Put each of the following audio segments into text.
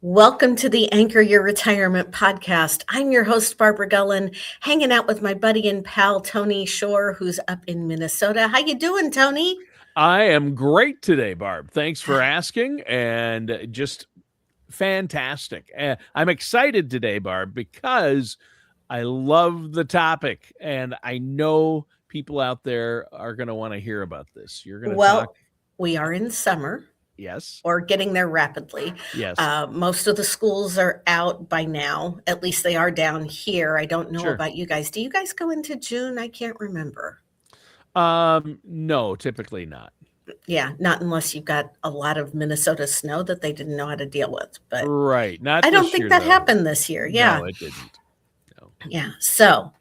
Welcome to the Anchor Your Retirement podcast. I'm your host, Barbara Gullen, hanging out with my buddy and pal, Tony Shore, who's up in Minnesota. How you doing, Tony? I am great today, Barb. Thanks for asking, and just fantastic. I'm excited today, Barb, because I love the topic, and I know people out there are going to want to hear about this. You're going to talk. Well, we are in summer Yes. or getting there rapidly. Yes. Most of the schools are out by now. At least they are down here. I don't know Sure. about you guys. Do you guys go into June? I can't remember. No, typically not. Yeah, not unless you've got a lot of Minnesota snow that they didn't know how to deal with. But Right. Not I don't this think year, that though. happened this year. Yeah. No, it didn't. No. Yeah. So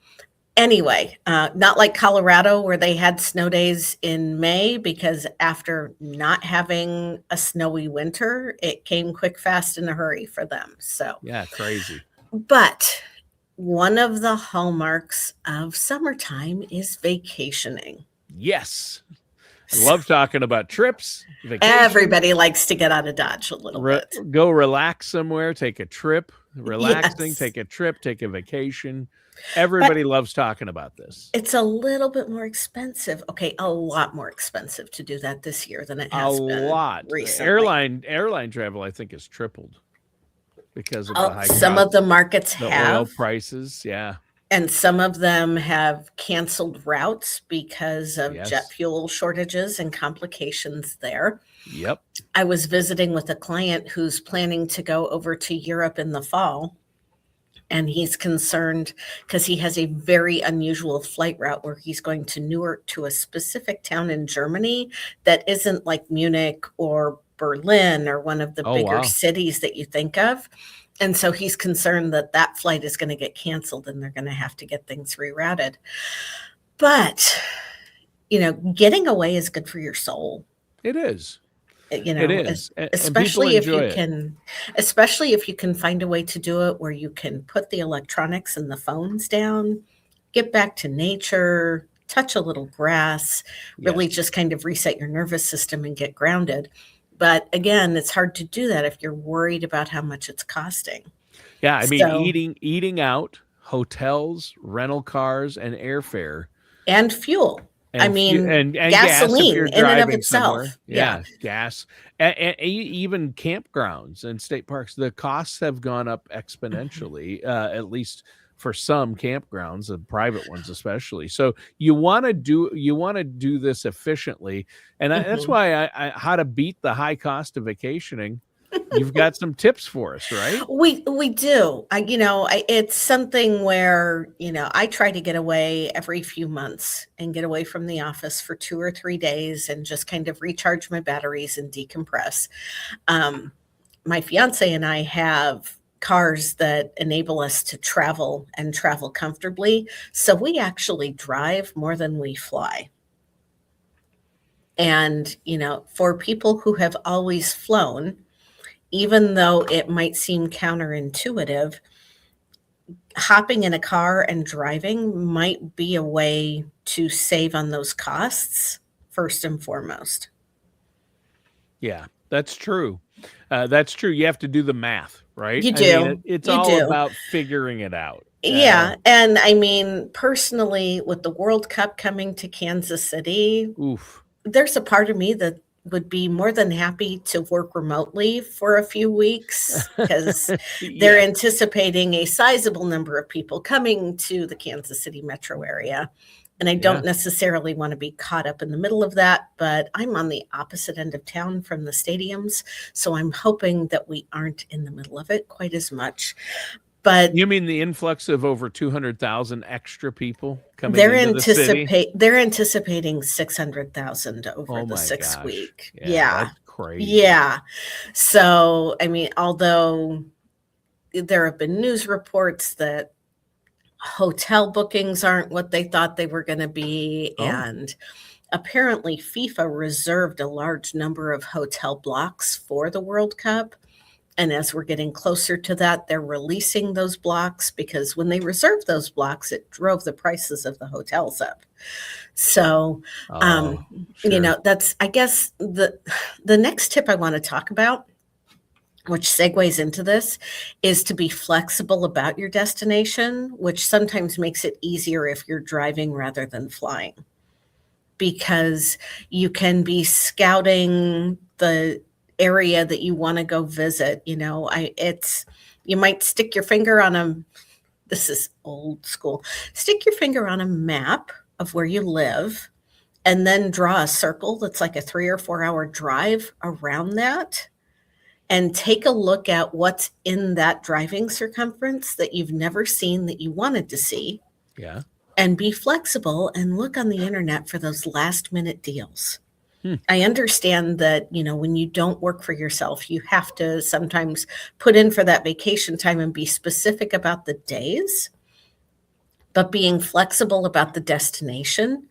anyway, not like Colorado where they had snow days in May because after not having a snowy winter, it came quick, fast, in a hurry for them. So, Yeah, crazy. but one of the hallmarks of summertime is vacationing. Yes. I love talking about trips, vacations. Everybody likes to get out of Dodge a little bit. Go relax somewhere, take a trip, relaxing, Yes. take a trip, take a vacation. Everybody loves talking about this. It's a little bit more expensive. Okay, a lot more expensive to do that this year than it has been lot. recently. Airline travel, I think, has tripled because of the high Some cost, of the markets the have. oil prices. Yeah. And some of them have canceled routes because of Yes. jet fuel shortages and complications there. Yep. I was visiting with a client who's planning to go over to Europe in the fall. And he's concerned because he has a very unusual flight route where he's going to Newark to a specific town in Germany that isn't like Munich or Berlin or one of the bigger wow. cities that you think of. And so he's concerned that that flight is going to get canceled and they're going to have to get things rerouted. But, getting away is good for your soul. It is. It is. Especially if you it. especially if you can find a way to do it where you can put the electronics and the phones down, get back to nature, touch a little grass, really just kind of reset your nervous system and get grounded. But again, it's hard to do that if you're worried about how much it's costing. Yeah, I mean, eating out, hotels, rental cars, and airfare. And fuel. And gasoline gas if you're in and of driving itself. somewhere. Yeah, gas. And even campgrounds and state parks, the costs have gone up exponentially, at least for some campgrounds, and private ones especially. So you want to do this efficiently, and that's why I how to beat the high cost of vacationing. You've got some tips for us, right? We do. It's something where, I try to get away every few months and get away from the office for 2 or 3 days and just kind of recharge my batteries and decompress. My fiance and I have cars that enable us to travel and travel comfortably. So we actually drive more than we fly. And, for people who have always flown, even though it might seem counterintuitive, hopping in a car and driving might be a way to save on those costs first and foremost. Yeah, that's true. That's true. You have to do the math, right? You do. I mean, it's all about figuring it out. Yeah. And I mean, personally, with the World Cup coming to Kansas City, there's a part of me that would be more than happy to work remotely for a few weeks because they're anticipating a sizable number of people coming to the Kansas City metro area. And I don't necessarily want to be caught up in the middle of that, but I'm on the opposite end of town from the stadiums. So I'm hoping that we aren't in the middle of it quite as much. But you mean the influx of over 200,000 extra people coming into the city? They're anticipating 600,000 over the 6 week. Yeah. That's crazy. Yeah. So, I mean, although there have been news reports that hotel bookings aren't what they thought they were going to be, and apparently FIFA reserved a large number of hotel blocks for the World Cup. And as we're getting closer to that, they're releasing those blocks because when they reserved those blocks, it drove the prices of the hotels up. So, that's, I guess, the next tip I want to talk about which segues into this, is to be flexible about your destination, which sometimes makes it easier if you're driving rather than flying, because you can be scouting the area that you want to go visit. You might stick your finger on a, this is old school, stick your finger on a map of where you live and then draw a circle that's like a 3 or 4 hour drive around that and take a look at what's in that driving circumference that you've never seen that you wanted to see, Yeah. and be flexible and look on the internet for those last minute deals. I understand that, when you don't work for yourself, you have to sometimes put in for that vacation time and be specific about the days, but being flexible about the destination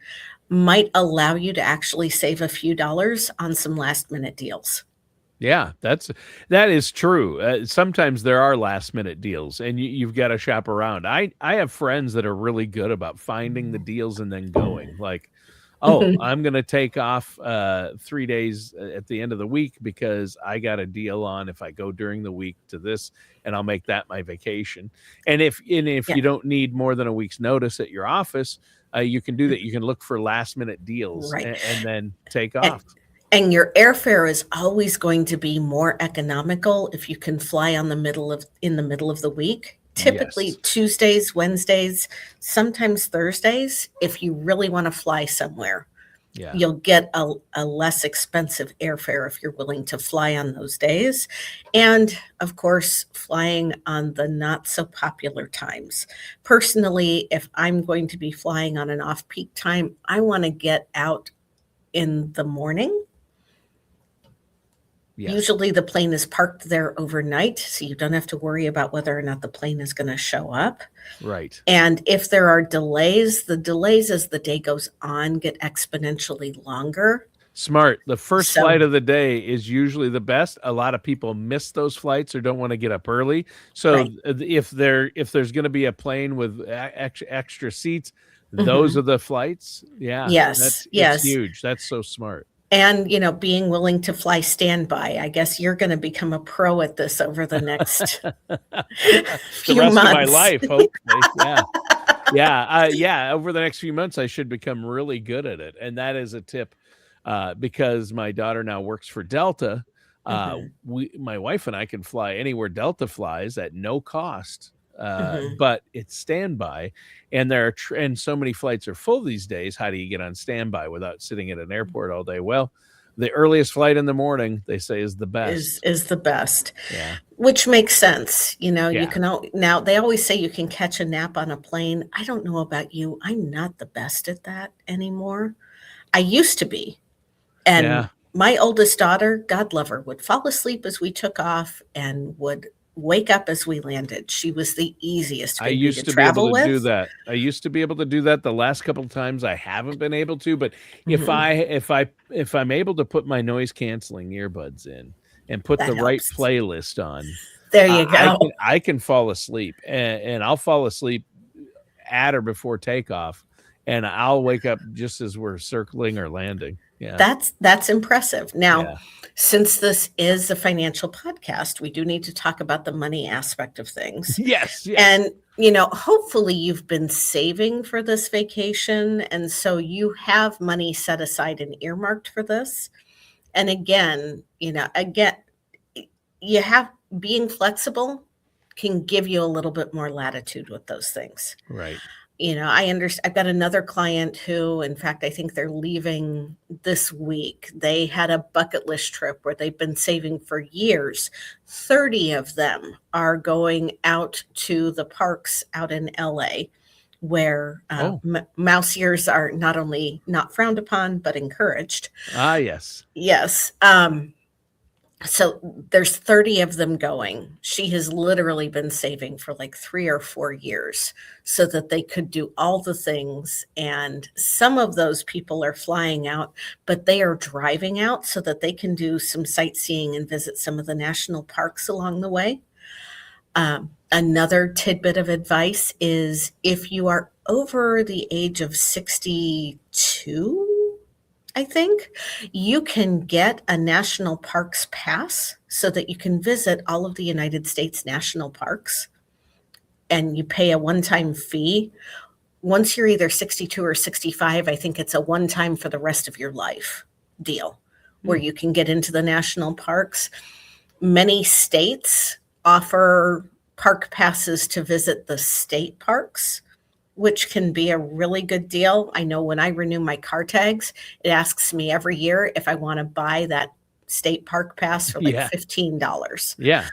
might allow you to actually save a few dollars on some last minute deals. Yeah, that is true. Sometimes there are last minute deals, and you've got to shop around. I have friends that are really good about finding the deals and then going. Like, oh, I'm going to take off 3 days at the end of the week because I got a deal on if I go during the week to this, and I'll make that my vacation. And if Yeah. you don't need more than a week's notice at your office, you can do that. You can look for last minute deals Right. and then take And, off. and your airfare is always going to be more economical if you can fly in the middle of the week. Typically Yes. Tuesdays, Wednesdays, sometimes Thursdays, if you really want to fly somewhere. Yeah. You'll get a less expensive airfare if you're willing to fly on those days. And of course, flying on the not so popular times. Personally, if I'm going to be flying on an off-peak time, I want to get out in the morning. Yes. Usually the plane is parked there overnight, so you don't have to worry about whether or not the plane is going to show up. Right. And if there are delays, the delays as the day goes on get exponentially longer. Smart. The first So- flight of the day is usually the best. A lot of people miss those flights or don't want to get up early. So Right. if there's going to be a plane with extra seats, Mhm. those are the flights. Yeah. Yes, It's yes. huge. That's so smart. And, being willing to fly standby. I guess you're going to become a pro at this over the next The few rest of my months. life, hopefully. Yeah. Yeah. Over the next few months, I should become really good at it. And that is a tip because my daughter now works for Delta. Mhm, My wife and I can fly anywhere Delta flies at no cost, mhm. but it's standby. And and so many flights are full these days. How do you get on standby without sitting at an airport all day? Well, the earliest flight in the morning, they say, is the best. Is the best, Yeah. which makes sense. You Yeah. can now they always say you can catch a nap on a plane. I don't know about you. I'm not the best at that anymore. I used to be. And Yeah. my oldest daughter, God love her, would fall asleep as we took off and would wake up as we landed. She was the easiest I baby used to to be able travel to do with. that. I used to be able to do that. The last couple of times I haven't been able to, but Mhm. if I'm able to put my noise canceling earbuds in and put That the right helps. playlist on, There you go. I can fall asleep and I'll fall asleep at or before takeoff, and I'll wake up just as we're circling or landing. Yeah. That's impressive. Now, Yeah. since this is a financial podcast, we do need to talk about the money aspect of things. Yes. Yes. And, hopefully you've been saving for this vacation. And so you have money set aside and earmarked for this. And again, you have being flexible can give you a little bit more latitude with those things. Right. I understand. I've got another client who, in fact, I think they're leaving this week. They had a bucket list trip where they've been saving for years. 30 of them are going out to the parks out in LA, where mouse ears are not only not frowned upon, but encouraged. Yes. Yes. So there's 30 of them going. She has literally been saving for like 3 or 4 years so that they could do all the things. And some of those people are flying out, but they are driving out so that they can do some sightseeing and visit some of the national parks along the way. Another tidbit of advice is if you are over the age of 62, I think you can get a national parks pass so that you can visit all of the United States national parks, and you pay a one-time fee. Once you're either 62 or 65, I think it's a one-time for the rest of your life deal where you can get into the national parks. Many states offer park passes to visit the state parks, which can be a really good deal. I know when I renew my car tags, it asks me every year if I want to buy that state park pass for like Yeah. $15. Yeah.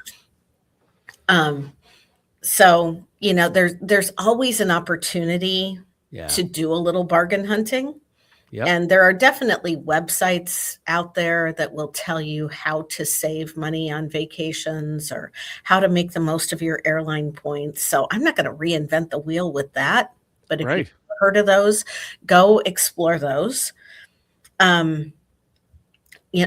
So, there's always an opportunity Yeah. to do a little bargain hunting. Yep. And there are definitely websites out there that will tell you how to save money on vacations or how to make the most of your airline points. So I'm not going to reinvent the wheel with that. But if you've Right. heard of those, go explore those.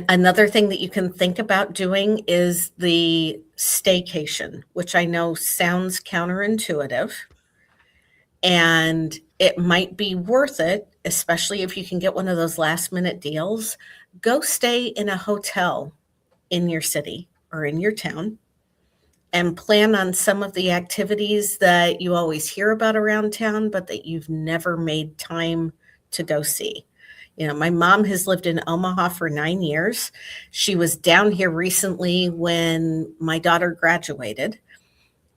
Another thing that you can think about doing is the staycation, which I know sounds counterintuitive. And it might be worth it, especially if you can get one of those last minute deals. Go stay in a hotel in your city or in your town and plan on some of the activities that you always hear about around town, but that you've never made time to go see. My mom has lived in Omaha for 9 years. She was down here recently when my daughter graduated,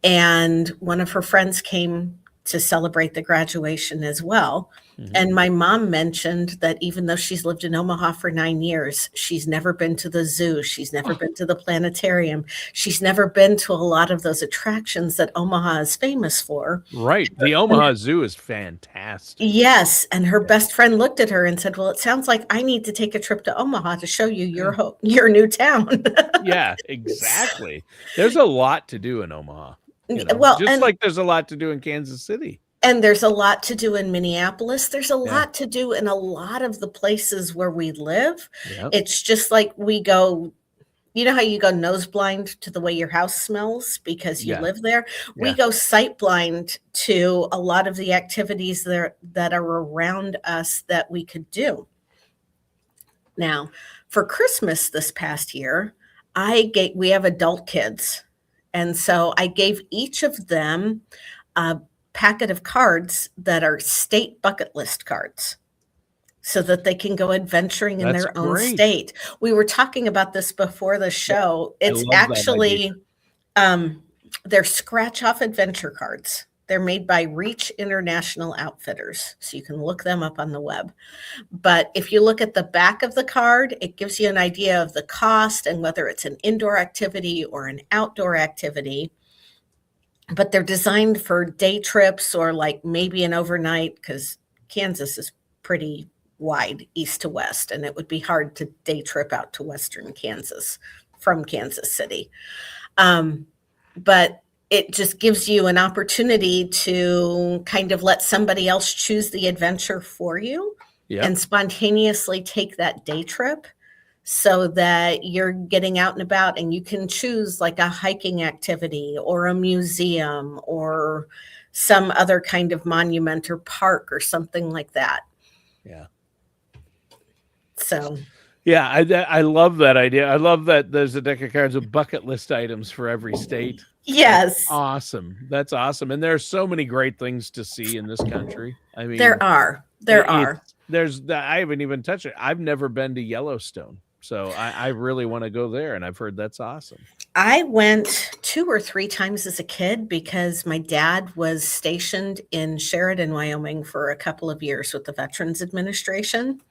and one of her friends came to celebrate the graduation as well. And my mom mentioned that even though she's lived in Omaha for 9 years, she's never been to the zoo. She's never been to the planetarium. She's never been to a lot of those attractions that Omaha is famous for. Right. The Omaha Zoo is fantastic. Yes. And her best friend looked at her and said, well, it sounds like I need to take a trip to Omaha to show you your new town. Yeah, exactly. There's a lot to do in Omaha. Well, Just like there's a lot to do in Kansas City. And there's a lot to do in Minneapolis. There's a Yeah. lot to do in a lot of the places where we live. Yep. It's just like we go, how you go nose blind to the way your house smells because you live there? We Yeah. go sight blind to a lot of the activities that are around us that we could do. Now, for Christmas this past year, we have adult kids. And so I gave each of them a packet of cards that are state bucket list cards so that they can go adventuring in That's their own great. state. We were talking about this before the show. I It's love that actually, they're scratch off adventure cards. They're made by Reach International Outfitters, so you can look them up on the web. But if you look at the back of the card, it gives you an idea of the cost and whether it's an indoor activity or an outdoor activity. But they're designed for day trips or like maybe an overnight, because Kansas is pretty wide east to west, and it would be hard to day trip out to western Kansas from Kansas City. But it just gives you an opportunity to kind of let somebody else choose the adventure for you and spontaneously take that day trip so that you're getting out and about, and you can choose like a hiking activity or a museum or some other kind of monument or park or something like that. Yeah. So. Yeah, I love that idea. I love that there's a deck of cards with bucket list items for every state. Yes. That's awesome. That's awesome. And there are so many great things to see in this country. I mean, there are. I haven't even touched it. I've never been to Yellowstone. So I really want to go there, and I've heard that's awesome. I went 2 or 3 times as a kid because my dad was stationed in Sheridan, Wyoming for a couple of years with the Veterans Administration.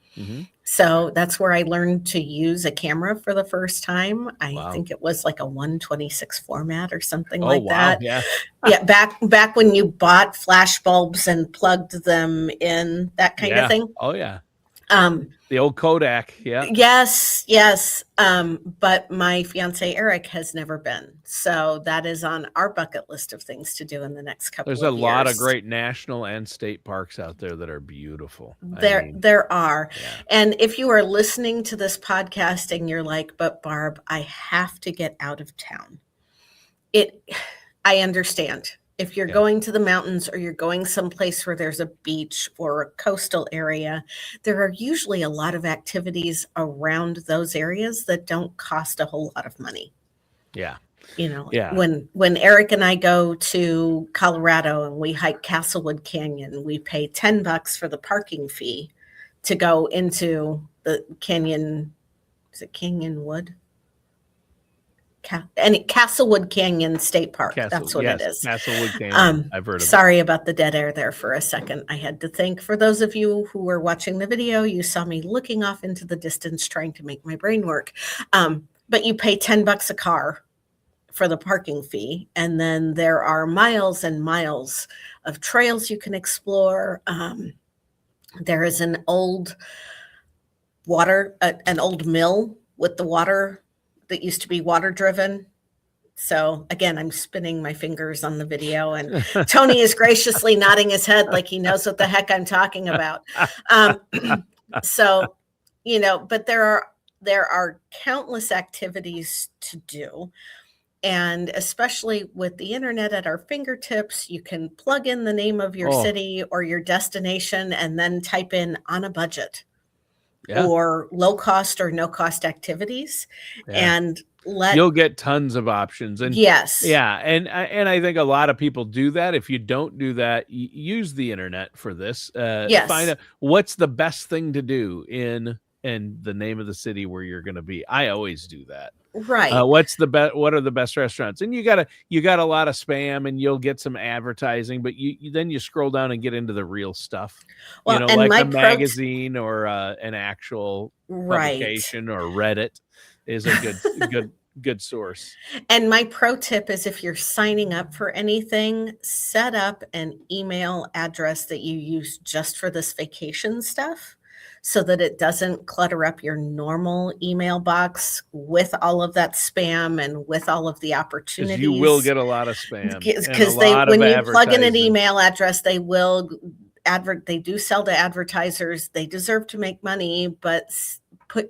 So that's where I learned to use a camera for the first time. I think it was like a 1/26 format or something like that. Yeah. Yeah, back when you bought flash bulbs and plugged them in, that kind of thing. Oh yeah. The old Kodak. Yeah. Yes. But my fiance Eric has never been, so that is on our bucket list of things to do in the next couple of years. There's a lot of great national and state parks out there that are beautiful. There are. Yeah. And if you are listening to this podcast and you're like, but Barb, I have to get out of town. I understand. If you're going to the mountains or you're going someplace where there's a beach or a coastal area, there are usually a lot of activities around those areas that don't cost a whole lot of money. Yeah. You know, Yeah. when Eric and I go to Colorado and we hike Castlewood Canyon, we pay $10 for the parking fee to go into the canyon. Is it Canyonwood? Castlewood Canyon State Park. That's what it is. Castlewood Canyon. I've heard of it. Sorry about the dead air there for a second. I had to think. For those of you who were watching the video, you saw me looking off into the distance trying to make my brain work. But you pay $10 a car for the parking fee. And then there are miles and miles of trails you can explore. There is an old mill with the water that used to be water driven. So again, I'm spinning my fingers on the video and Tony is graciously nodding his head like he knows what the heck I'm talking about. So, but there are countless activities to do. And especially with the internet at our fingertips, you can plug in the name of your city or your destination and then type in on a budget or low cost or no cost activities. And you'll get tons of options. And yes. Yeah. And I think a lot of people do that. If you don't do that, use the internet for this. Find out what's the best thing to do in the name of the city where you're going to be. I always do that. Right. What are the best restaurants? And you got a lot of spam and you'll get some advertising, but then you scroll down and get into the real stuff. Well, like a magazine or an actual publication or Reddit is a good source. And my pro tip is if you're signing up for anything, set up an email address that you use just for this vacation stuff, so that it doesn't clutter up your normal email box with all of that spam and with all of the opportunities. You will get a lot of spam. Because when you plug in an email address, they do sell to advertisers. They deserve to make money, but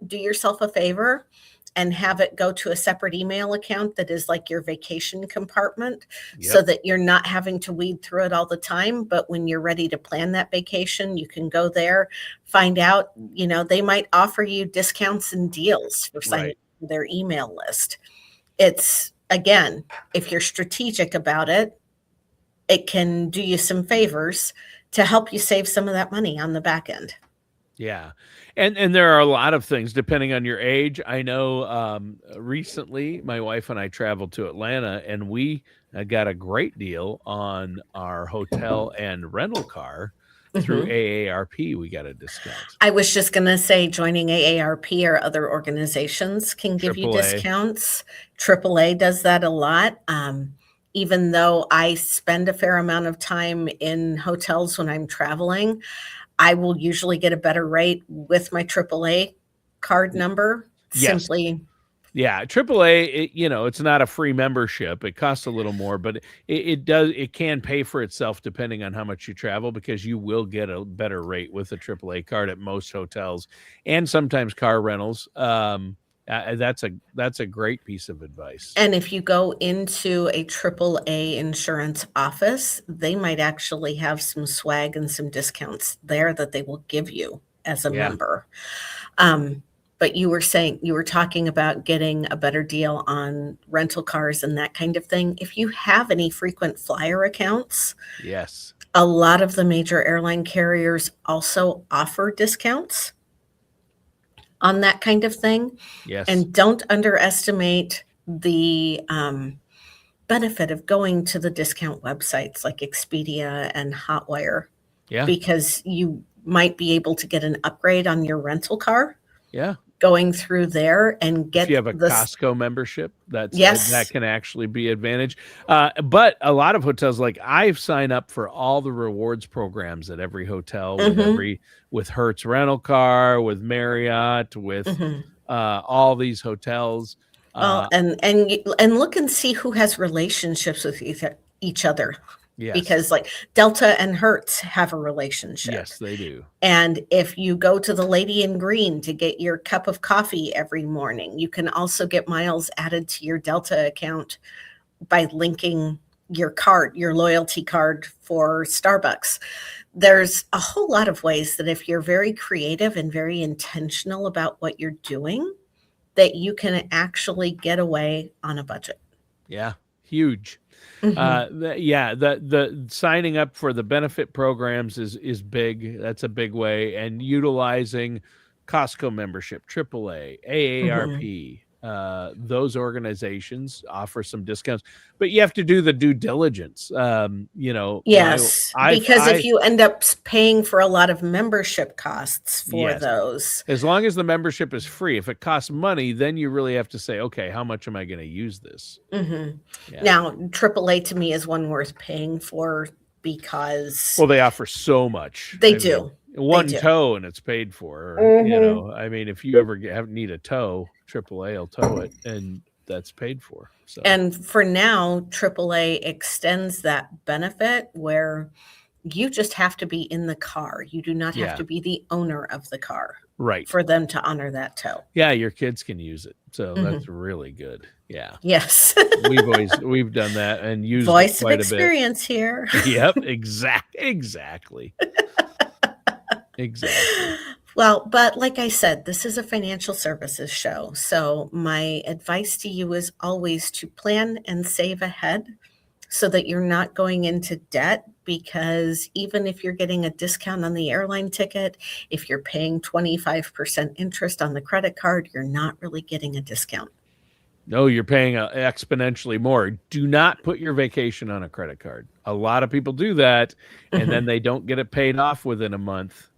do yourself a favor and have it go to a separate email account that is like your vacation compartment, so that you're not having to weed through it all the time. But when you're ready to plan that vacation, you can go there, find out, they might offer you discounts and deals for signing up for their email list. It's, again, if you're strategic about it, it can do you some favors to help you save some of that money on the back end. Yeah. And there are a lot of things depending on your age. I know recently my wife and I traveled to Atlanta and we got a great deal on our hotel and rental car through AARP. We got a discount. I was just going to say joining AARP or other organizations can give you discounts. AAA does that a lot. Even though I spend a fair amount of time in hotels when I'm traveling, I will usually get a better rate with my AAA card number. Simply. Yeah. AAA, it's not a free membership. It costs a little more, but it can pay for itself depending on how much you travel, because you will get a better rate with a AAA card at most hotels and sometimes car rentals. That's a great piece of advice. And if you go into a AAA insurance office, they might actually have some swag and some discounts there that they will give you as a member. But you were talking about getting a better deal on rental cars and that kind of thing. If you have any frequent flyer accounts, a lot of the major airline carriers also offer discounts on that kind of thing. And don't underestimate the benefit of going to the discount websites like Expedia and Hotwire, because you might be able to get an upgrade on your rental car. Going through there and get, if you have a Costco membership, that can actually be advantage. But a lot of hotels, like I've signed up for all the rewards programs at every hotel, with Hertz rental car, with Marriott, with all these hotels. And look and see who has relationships with each other. Because like Delta and Hertz have a relationship. Yes, they do. And if you go to the Lady in Green to get your cup of coffee every morning, you can also get miles added to your Delta account by linking your card, your loyalty card for Starbucks. There's a whole lot of ways that if you're very creative and very intentional about what you're doing, that you can actually get away on a budget. Yeah, huge. Mhm. The signing up for the benefit programs is big. That's a big way, and utilizing Costco membership, AAA, Mhm. AARP. Those organizations offer some discounts, but you have to do the due diligence. Yes, because if I you end up paying for a lot of membership costs for yes. those. As long as the membership is free. If it costs money, then you really have to say, okay, how much am I going to use this? Mhm. Yeah. Now, AAA to me is one worth paying for because Well, they offer so much. they I mean, do. They one do. tow and it's paid for. Mhm. I mean, if you ever need a tow, AAA will tow it, and that's paid for. So And for now, AAA extends that benefit where you just have to be in the car. You do not have yeah, to be the owner of the car right. for them to honor that tow. Yeah, your kids can use it, so that's Mhm. really good. Yeah, Yes. we've done that and used it Voice of quite a bit. experience here. Yep, exactly, exactly. Well, but like I said, this is a financial services show. So my advice to you is always to plan and save ahead so that you're not going into debt because even if you're getting a discount on the airline ticket, if you're paying 25% interest on the credit card, you're not really getting a discount. No, you're paying exponentially more. Do not put your vacation on a credit card. A lot of people do that, and then Mhm. they don't get it paid off within a month.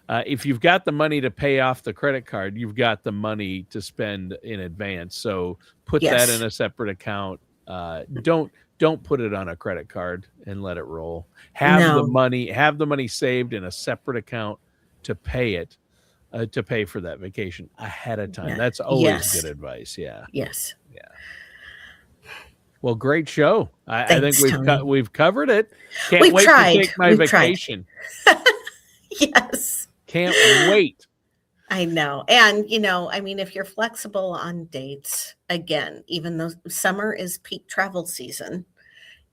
If you've got the money to pay off the credit card, you've got the money to spend in advance. So put that in Yes. a separate account. Don't put it on a credit card and let it roll. No. Have the money saved in a separate account to pay it, to pay for that vacation ahead of time. Yeah. That's always good Yes. advice. Yeah. Yes. Yeah. Well, great show. I think Thanks, Tony. we've covered it. Can't We've wait to tried. take my We've tried. vacation. Yes. Can't wait. I know. And, I mean, if you're flexible on dates, again, even though summer is peak travel season,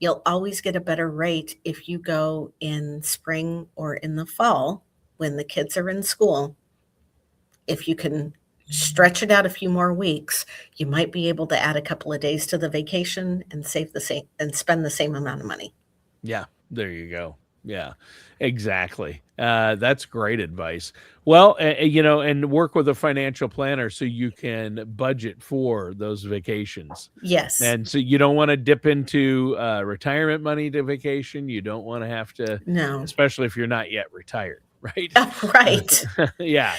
you'll always get a better rate if you go in spring or in the fall when the kids are in school. If you can stretch it out a few more weeks, you might be able to add a couple of days to the vacation and save the same and spend the same amount of money. Yeah, there you go. Yeah, exactly. That's great advice. Well, and work with a financial planner so you can budget for those vacations. Yes. And so you don't want to dip into retirement money to vacation. You don't want to have to, No. especially if you're not yet retired, right? Right. Yeah.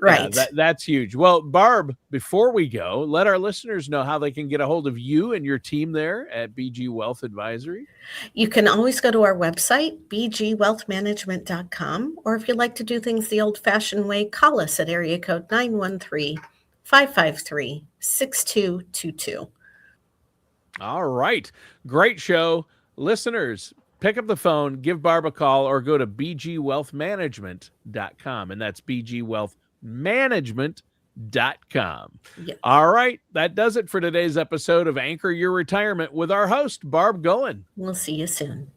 Yeah, Right. that's huge. Well, Barb, before we go, let our listeners know how they can get a hold of you and your team there at BG Wealth Advisory. You can always go to our website, bgwealthmanagement.com, or if you'd like to do things the old fashioned way, call us at area code 913-553-6222. All right. Great show. Listeners, pick up the phone, give Barb a call, or go to bgwealthmanagement.com. And that's bgwealthmanagement.com. Yes. All right. That does it for today's episode of Anchor Your Retirement with our host, Barb Goen. We'll see you soon.